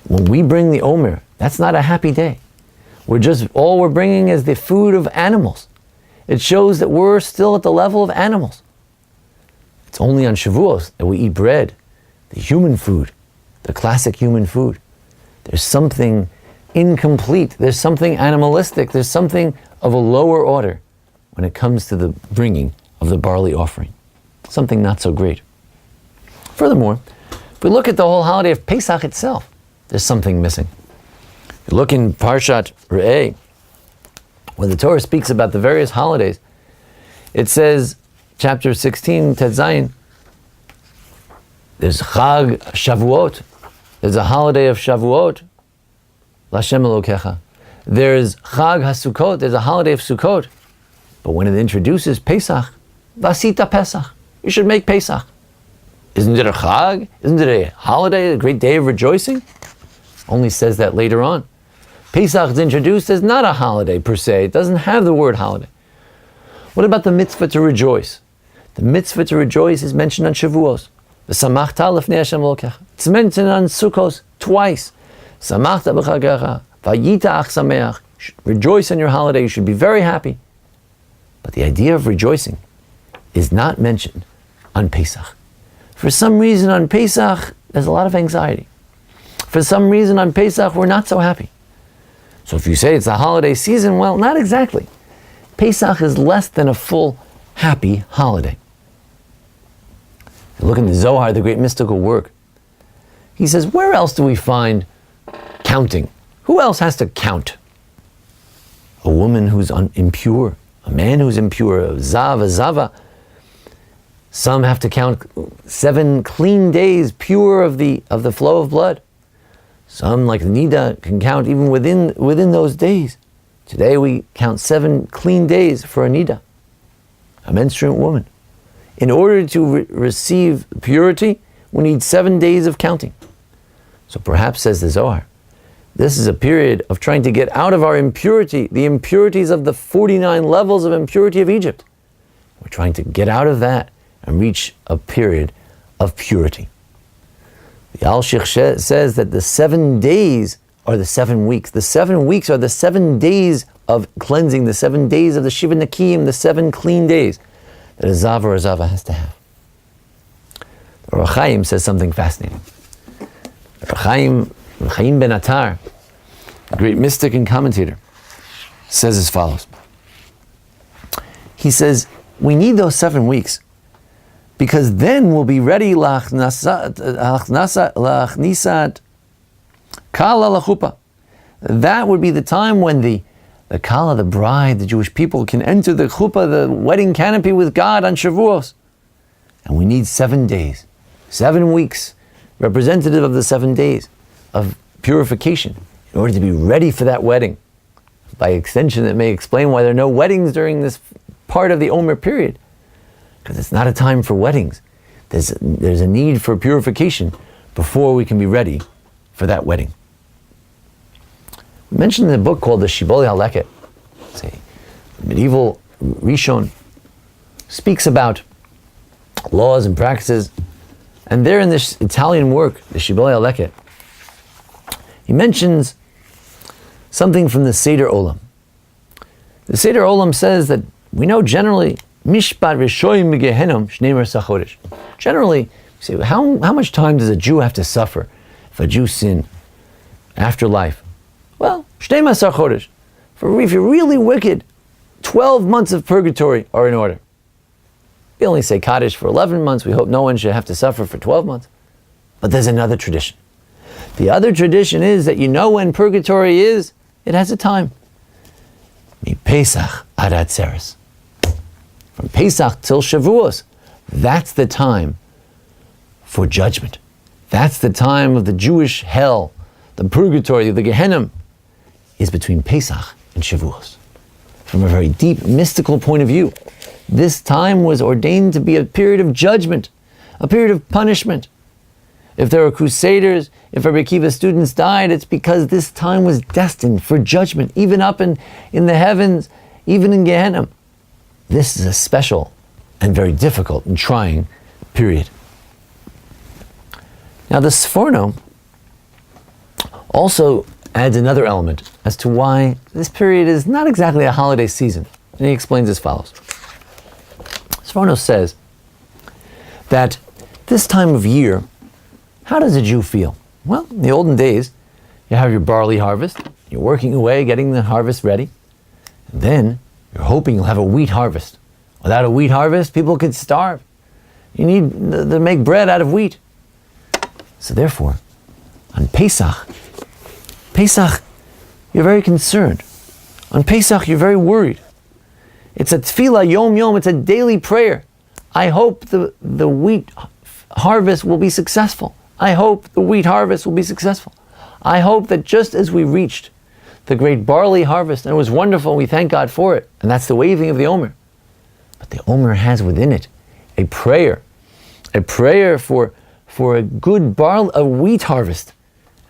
When we bring the Omer, that's not a happy day. All we're bringing is the food of animals. It shows that we're still at the level of animals. It's only on Shavuos that we eat bread, the human food, the classic human food. There's something incomplete. There's something animalistic. There's something of a lower order when it comes to the bringing of the barley offering. Something not so great. Furthermore, if we look at the whole holiday of Pesach itself, there's something missing. You look in Parashat Re'eh, when the Torah speaks about the various holidays, it says, chapter 16, Tet Zayin, there's Chag Shavuot, there's a holiday of Shavuot, L'Hashem Elokecha. There's Chag HaSukkot, there's a holiday of Sukkot. But when it introduces Pesach, Vasita Pesach, you should make Pesach. Isn't it a Chag? Isn't it a holiday, a great day of rejoicing? Only says that later on. Pesach is introduced as not a holiday per se. It doesn't have the word holiday. What about the mitzvah to rejoice? The mitzvah to rejoice is mentioned on Shavuos. V'samachta lefnei Hashem Elokecha. It's mentioned on Sukkos twice. Samachta b'chagecha, vayita ach sameach. Rejoice in your holiday. You should be very happy. But the idea of rejoicing is not mentioned on Pesach. For some reason on Pesach, there's a lot of anxiety. For some reason on Pesach, we're not so happy. So if you say it's a holiday season, well, not exactly. Pesach is less than a full, happy holiday. You look in the Zohar, the great mystical work. He says, where else do we find counting? Who else has to count? A woman who's impure, a man who's impure, a zava. Some have to count 7 clean days pure of the flow of blood. Some, like the Nida, can count even within those days. Today we count 7 clean days for a Nida, a menstruant woman. In order to receive purity, we need 7 days of counting. So perhaps, says the Zohar, this is a period of trying to get out of our impurity, the impurities of the 49 levels of impurity of Egypt. We're trying to get out of that and reach a period of purity. The Al-Sheikh says that the 7 days are the 7 weeks. The 7 weeks are the 7 days of cleansing, the 7 days of the Shiva Nakim, the 7 clean days that a Zava or Zava has to have. The Ohr HaChaim says something fascinating. Ohr HaChaim ben Attar, a great mystic and commentator, says as follows. He says, we need those 7 weeks because then we'll be ready lachnisat kala lachupa. That would be the time when the kala, the bride, the Jewish people, can enter the chuppah, the wedding canopy with God on Shavuos. And we need 7 days, 7 weeks, representative of the 7 days of purification in order to be ready for that wedding. By extension, it may explain why there are no weddings during this part of the Omer period. Because it's not a time for weddings. There's a need for purification before we can be ready for that wedding. We mentioned in a book called the Shibbolei HaLeket. It's a medieval Rishon, speaks about laws and practices. And there in this Italian work, the Shibbolei HaLeket, he mentions something from the Seder Olam. The Seder Olam says that we know generally Mishpat Rishoyim Gehenom Shnei Mersa Chodesh. Generally, you say, how much time does a Jew have to suffer if a Jew sin after life? Well, Shnei Mersa Chodesh. If you're really wicked, 12 months of purgatory are in order. We only say Kaddish for 11 months. We hope no one should have to suffer for 12 months. But there's another tradition. The other tradition is that you know when purgatory is, it has a time. Mi Pesach ad Atzeres. From Pesach till Shavuos, that's the time for judgment. That's the time of the Jewish hell, the purgatory, the Gehenna, is between Pesach and Shavuos. From a very deep mystical point of view, this time was ordained to be a period of judgment, a period of punishment. If there were crusaders, if Rabbi Akiva's students died, it's because this time was destined for judgment, even up in the heavens, even in Gehenna. This is a special and very difficult and trying period. Now the Sforno also adds another element as to why this period is not exactly a holiday season. And he explains as follows. Sforno says that this time of year, how does a Jew feel? Well, in the olden days, you have your barley harvest, you're working away, getting the harvest ready, and then you're hoping you'll have a wheat harvest. Without a wheat harvest, people could starve. You need to make bread out of wheat. So therefore, on Pesach, you're very concerned. On Pesach, you're very worried. It's a tefillah yom yom, it's a daily prayer. I hope the wheat harvest will be successful. I hope the wheat harvest will be successful. I hope that just as we reached the great barley harvest, and it was wonderful, and we thank God for it, and that's the waving of the Omer. But the Omer has within it a prayer for a good a wheat harvest.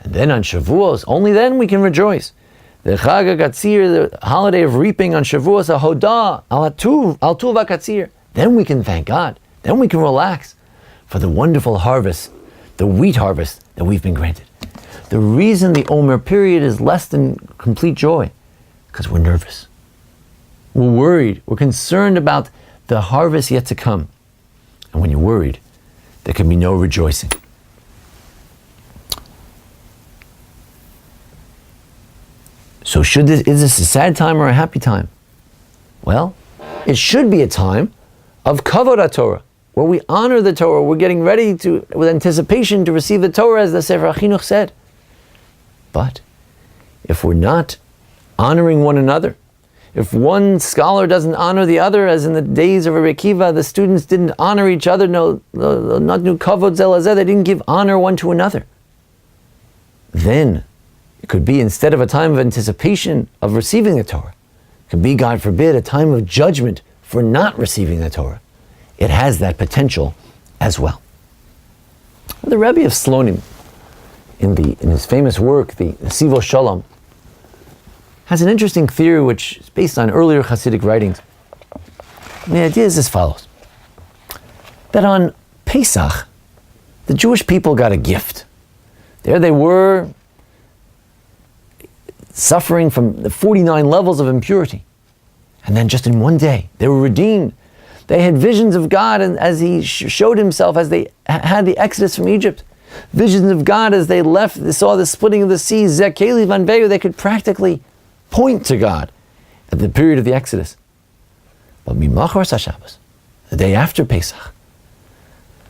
And then on Shavuos, only then we can rejoice. The Chag HaKatzir, the holiday of reaping on Shavuos, Ahodah, Al Tuv HaKatzir. Then we can thank God. Then we can relax for the wonderful harvest, the wheat harvest that we've been granted. The reason the Omer period is less than complete joy, because we're nervous. We're worried. We're concerned about the harvest yet to come. And when you're worried, there can be no rejoicing. So is this a sad time or a happy time? Well, it should be a time of kavod HaTorah, where we honor the Torah. We're getting ready with anticipation to receive the Torah, as the Sefer HaChinuch said. But if we're not honoring one another, if one scholar doesn't honor the other, as in the days of Rabbi Akiva, the students didn't honor each other, not nu kavod zel hazeh, they didn't give honor one to another, then it could be, instead of a time of anticipation of receiving the Torah, it could be, God forbid, a time of judgment for not receiving the Torah. It has that potential as well. The Rebbe of Slonim, in his famous work, the Sivo Shalom, has an interesting theory which is based on earlier Hasidic writings. And the idea is as follows: that on Pesach, the Jewish people got a gift. There they were, suffering from the 49 levels of impurity. And then just in one day, they were redeemed. They had visions of God, and as He showed Himself, as they had the exodus from Egypt. Visions of God as they left, they saw the splitting of the seas, Zekeli Van Veyu, they could practically point to God at the period of the Exodus. But Mimachar Shabbos, the day after Pesach,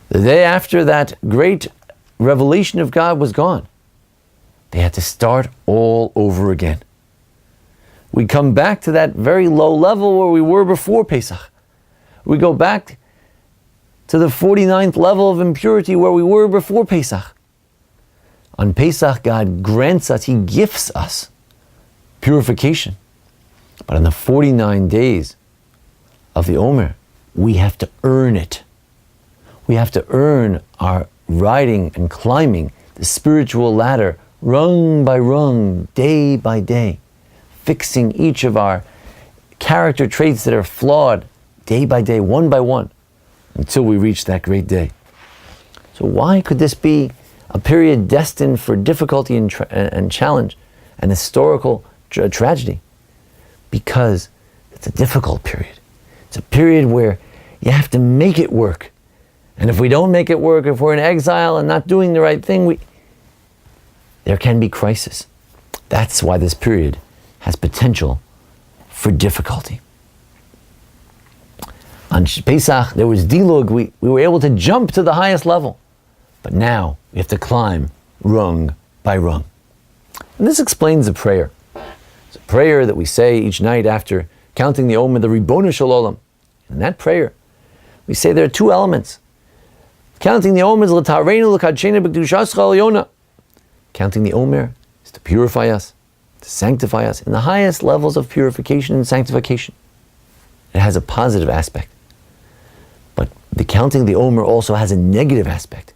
the day after that great revelation of God was gone, they had to start all over again. We come back to that very low level where we were before Pesach. We go back to the 49th level of impurity where we were before Pesach. On Pesach, God grants us, He gifts us purification. But on the 49 days of the Omer, we have to earn it. We have to earn our riding and climbing the spiritual ladder rung by rung, day by day, fixing each of our character traits that are flawed day by day, one by one, until we reach that great day. So why could this be a period destined for difficulty and challenge and historical tragedy? Because it's a difficult period. It's a period where you have to make it work. And if we don't make it work, if we're in exile and not doing the right thing, there can be crisis. That's why this period has potential for difficulty. On Pesach, there was dilug. We were able to jump to the highest level. But now we have to climb rung by rung. And this explains the prayer. It's a prayer that we say each night after counting the Omer, the Ribono Shel Olam. In that prayer, we say there are two elements. Counting the Omer is l'tareinu l'kadshenu b'kedushascha elyon. Counting the Omer is to purify us, to sanctify us in the highest levels of purification and sanctification. It has a positive aspect. But the counting the Omer also has a negative aspect.